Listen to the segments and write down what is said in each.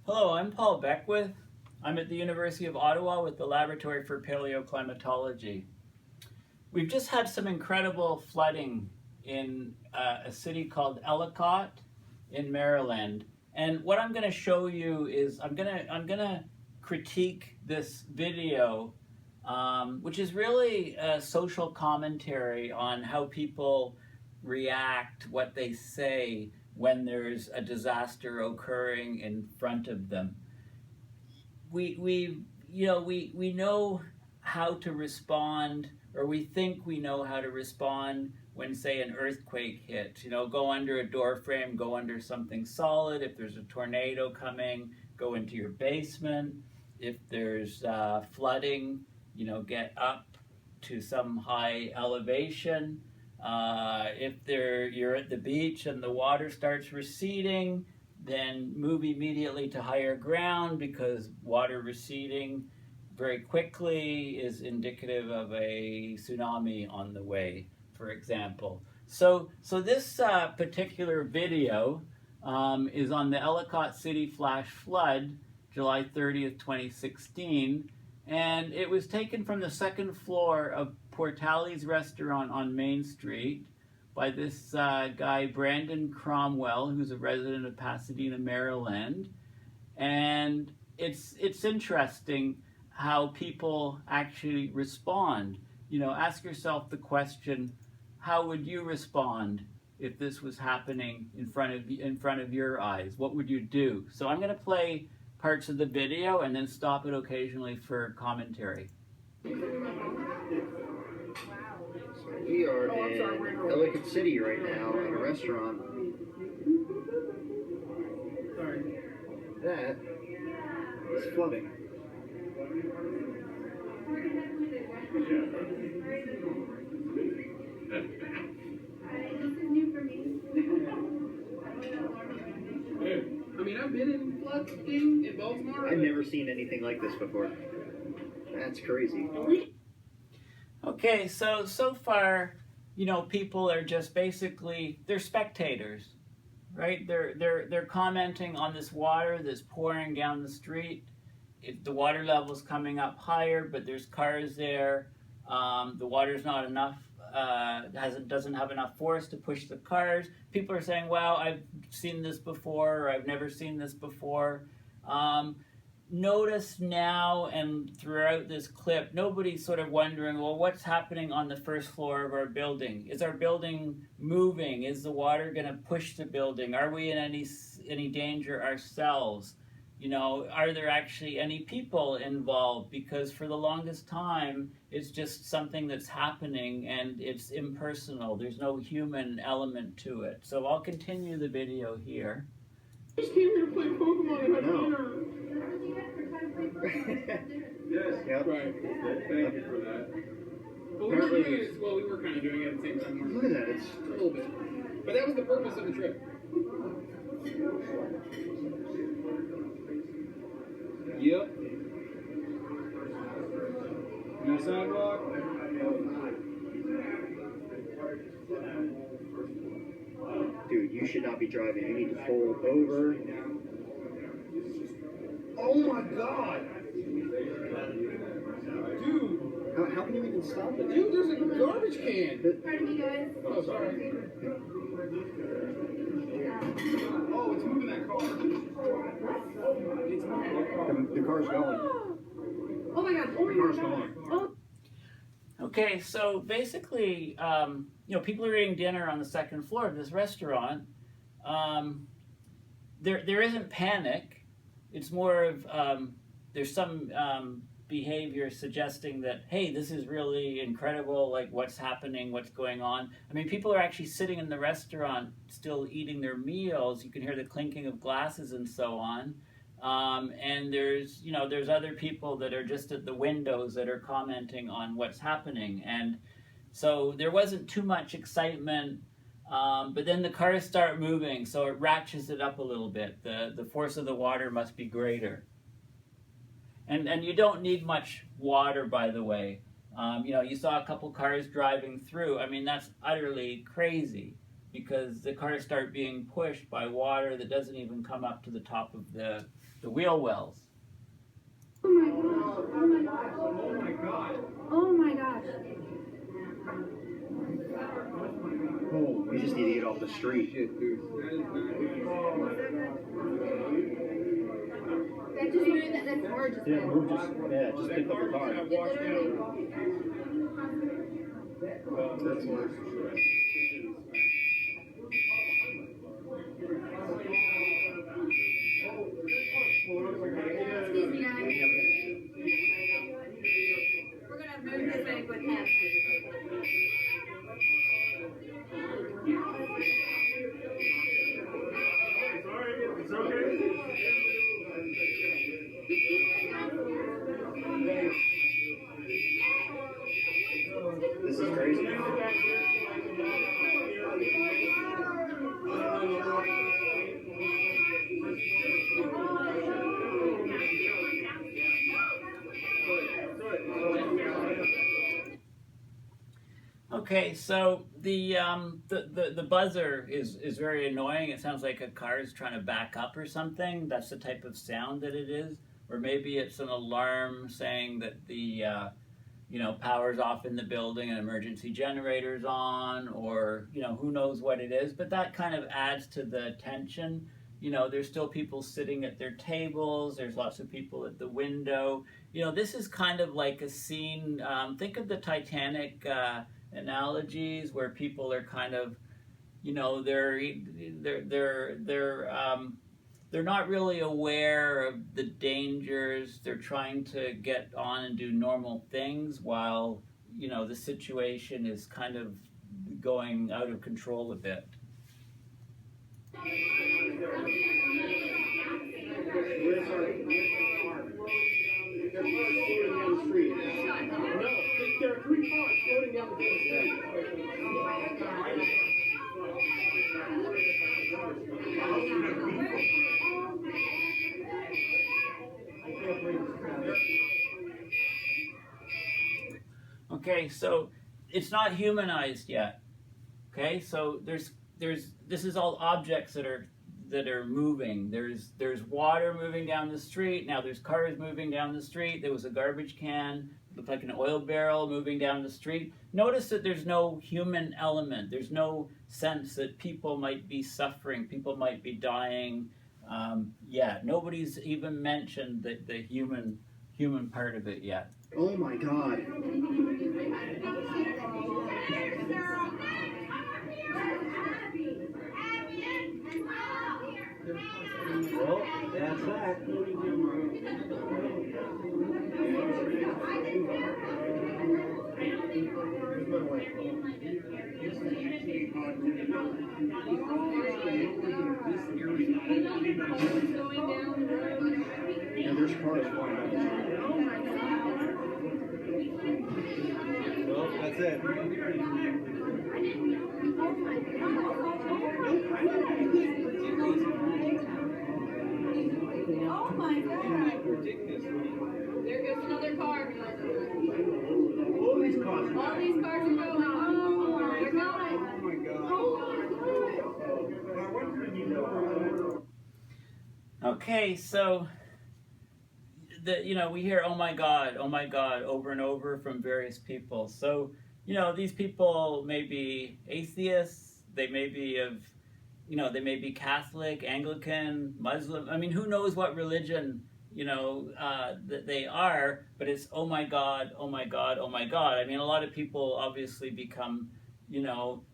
Hello, I'm Paul Beckwith. I'm at the University of Ottawa with the Laboratory for Paleoclimatology. We've just had some incredible flooding in a city called Ellicott in Maryland. And what I'm going to show you is I'm gonna critique this video, which is really a social commentary on how people react, what they say when there's a disaster occurring in front of them. We know how to respond, or we think we know how to respond when, say, an earthquake hits. Go under a door frame, go under something solid. If there's a tornado coming, go into your basement. If there's flooding, get up to some high elevation. If you're at the beach and the water starts receding, then move immediately to higher ground, because water receding very quickly is indicative of a tsunami on the way, for example. So this particular video is on the Ellicott City flash flood, July 30th, 2016, and it was taken from the second floor of Portali's restaurant on Main Street by this guy, Branden Cromwell, who's a resident of Pasadena, Maryland. And it's interesting how people actually respond. Ask yourself the question, how would you respond if this was happening in front of your eyes? What would you do? So I'm going to play parts of the video and then stop it occasionally for commentary. We are in Ellicott City right now at a restaurant. That is flooding. I mean, I've been in flooding in Baltimore. I've never seen anything like this before. That's crazy. Okay, so far, people are just basically, they're spectators, right? They're commenting on this water that's pouring down the street. The water level's coming up higher, but there's cars there. The water's not enough, doesn't have enough force to push the cars. People are saying, wow, I've seen this before, or I've never seen this before. Notice now and throughout this clip, nobody's sort of wondering, well, what's happening on the first floor of our building? Is our building moving? Is the water going to push the building? Are we in any danger ourselves? Are there actually any people involved? Because for the longest time, it's just something that's happening and it's impersonal. There's no human element to it. So I'll continue the video here. I just came here to play Pokemon and have dinner. Yes. Yep. Right. Thank you for that. But we were doing it, we were kind of doing it at the same time. Look at that. It's a little bit. But that was the purpose of the trip. Yep. No sidewalk. Dude, you should not be driving. You need to pull over. Oh my god! Dude! How can you even stop it? Dude, there's a garbage can! Pardon me, guys. Oh, sorry. Oh, it's moving that car. It's moving that car. The car's going. Oh my god. The car's going. Oh. Okay, so basically, people are eating dinner on the second floor of this restaurant. There isn't panic. It's more of, there's some behavior suggesting that, hey, this is really incredible, like what's happening, what's going on. I mean, people are actually sitting in the restaurant still eating their meals. You can hear the clinking of glasses and so on. And there's other people that are just at the windows that are commenting on what's happening. And so there wasn't too much excitement, but then the cars start moving, so it ratchets it up a little bit. The force of the water must be greater. And you don't need much water, by the way. You saw a couple cars driving through. I mean, that's utterly crazy. because the cars start being pushed by water that doesn't even come up to the top of the wheel wells. Oh my gosh. Oh my gosh. Oh, we just need to get off the street. That just moved that car just Yeah, move just pick up the car. That's worse. Excuse me, guys. We're gonna move this thing with him. It's okay. This is crazy. Okay, so the buzzer is very annoying. It sounds like a car is trying to back up or something. That's the type of sound that it is. Or maybe it's an alarm saying that the power's off in the building and emergency generator's on, or who knows what it is. But that kind of adds to the tension. There's still people sitting at their tables. There's lots of people at the window. This is kind of like a scene. Think of the Titanic analogies where people are kind of, they're not really aware of the dangers. They're trying to get on and do normal things while, the situation is kind of going out of control a bit. There are 3 cars floating down the street. Okay, so it's not humanized yet. Okay, so this is all objects that are moving. There's water moving down the street. Now there's cars moving down the street. There was a garbage can, looked like an oil barrel moving down the street. Notice that there's no human element. There's no sense that people might be suffering, people might be dying. Nobody's even mentioned the human part of it yet. Oh my God. Well, that's that. Yeah, there's cars flying down the street. Well, that's it. Oh my God. There goes another car. All these cars. All these cars are going. Oh, they're going. Okay, so we hear "oh my God" over and over from various people. So these people may be atheists. They may be they may be Catholic, Anglican, Muslim. I mean, who knows what religion that they are? But it's "oh my God, oh my God, oh my God." I mean, a lot of people obviously become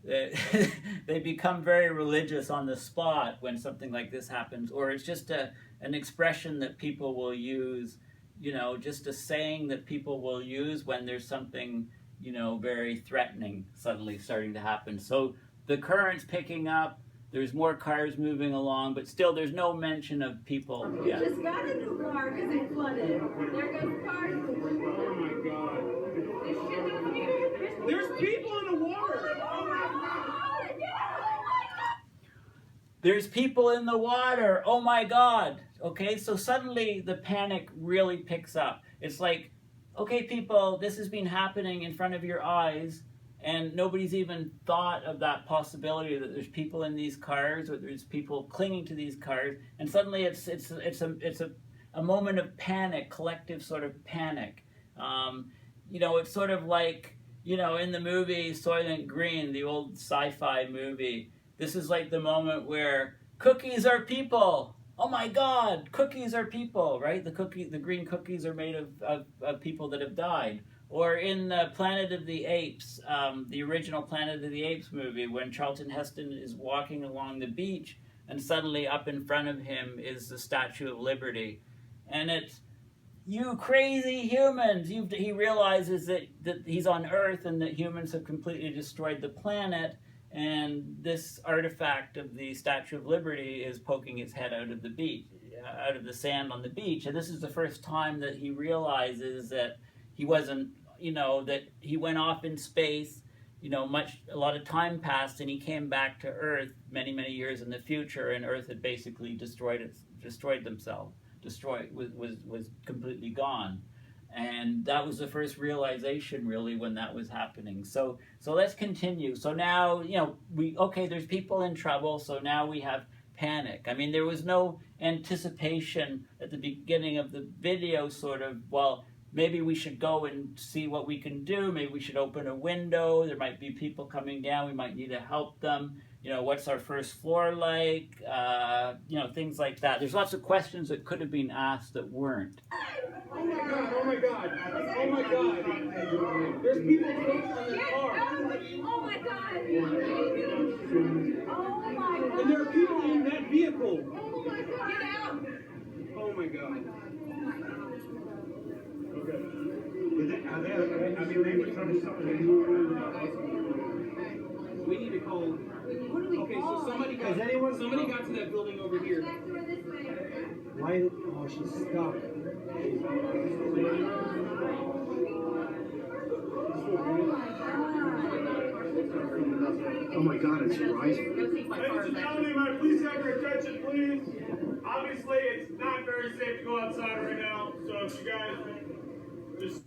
they become very religious on the spot when something like this happens, or it's just an expression that people will use, just a saying that people will use when there's something, very threatening suddenly starting to happen. So the current's picking up, there's more cars moving along, but still there's no mention of people yet. Just got a new car because it flooded. There goes the car. Oh my God. There's people in the water. There's people in the water. Oh my God. Okay, so suddenly the panic really picks up. It's like, okay, people, this has been happening in front of your eyes. and nobody's even thought of that possibility that there's people in these cars, or there's people clinging to these cars, and suddenly it's a moment of panic, collective sort of panic. You know, it's sort of like, you know, in the movie Soylent Green, the old sci-fi movie, this is like the moment where cookies are people. Oh my God, cookies are people, right? The green cookies are made of people that have died. Or in Planet of the Apes, the original Planet of the Apes movie, when Charlton Heston is walking along the beach and suddenly up in front of him is the Statue of Liberty. And it's, you crazy humans! He realizes that he's on Earth and that humans have completely destroyed the planet, and this artifact of the Statue of Liberty is poking its head out of the beach, out of the sand on the beach. And this is the first time that he realizes that he wasn't, you know, that he went off in space, you know, a lot of time passed, and he came back to Earth many, many years in the future, and Earth had basically destroyed themselves. Was completely gone. And that was the first realization, really, when that was happening. So let's continue. So now, you know, there's people in trouble, so now we have panic. I mean, there was no anticipation at the beginning of the video, sort of, well, maybe we should go and see what we can do. Maybe we should open a window. There might be people coming down. We might need to help them. You know, what's our first floor like? You know, things like that. There's lots of questions that could have been asked that weren't. Oh my God, oh my God, oh my God. There's people waiting on their car. Oh my God. Oh my God. And there are people in that vehicle. Oh my God. Get out. Oh my God. We need to call. What do we Okay, call? so somebody got to that building over here. Back door this way. Why? Oh, she's stuck. Oh my God, it's rising. Ladies and gentlemen, may I please have your attention, please? Obviously, it's not very safe to go outside right now, so if you guys just...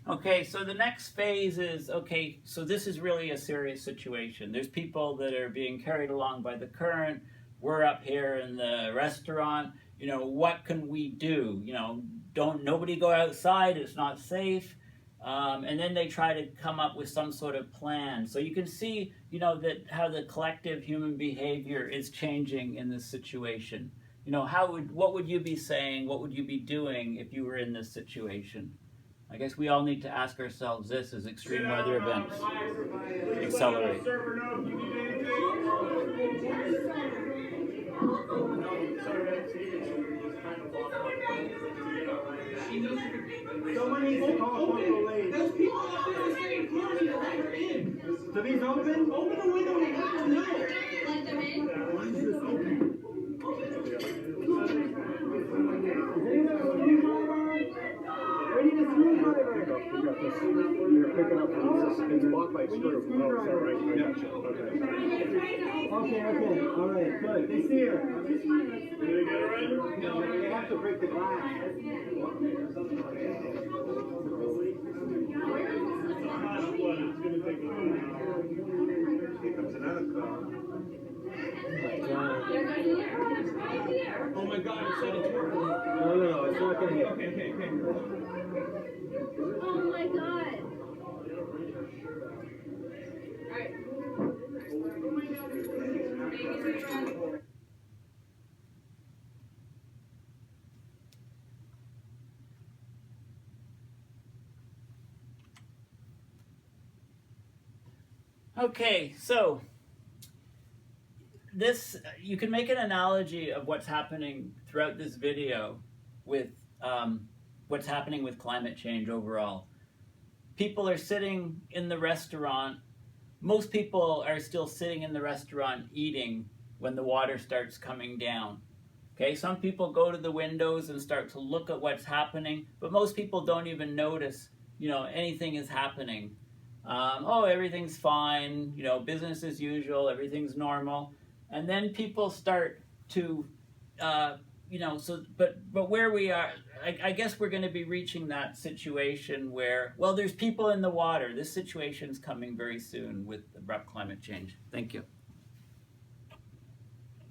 Okay, so the next phase is, okay, so this is really a serious situation. There's people that are being carried along by the current. We're up here in the restaurant. You know, what can we do? You know, nobody go outside, it's not safe. And then they try to come up with some sort of plan. So you can see, you know, that how the collective human behavior is changing in this situation. You know, what would you be saying? What would you be doing if you were in this situation? I guess we all need to ask ourselves this as extreme weather events accelerate. Server know if you need anything. Someone needs to call Corporal Lane. There's people out there saying clearly to let her in. So these open? Open the window and let her know. Let them in. Why is this open? We need a screwdriver. You're picking up it's blocked by a screw. Oh, is that right? Yeah. Okay. All right, good. They see her. Did they get her in? No, they have to break the glass. Not what, it's going to take a while. Here comes another car. Right here. Oh my God, it said it's working. No, it's not gonna get. Okay. Oh my God. Okay, so this, you can make an analogy of what's happening throughout this video with what's happening with climate change overall. People are sitting in the restaurant. Most people are still sitting in the restaurant eating when the water starts coming down. Okay, some people go to the windows and start to look at what's happening, but most people don't even notice, you know, anything is happening. Oh, everything's fine, you know, business as usual, everything's normal. And then people start to, you know, so but where we are, I guess we're going to be reaching that situation where, well, there's people in the water. This situation's coming very soon with abrupt climate change. Thank you.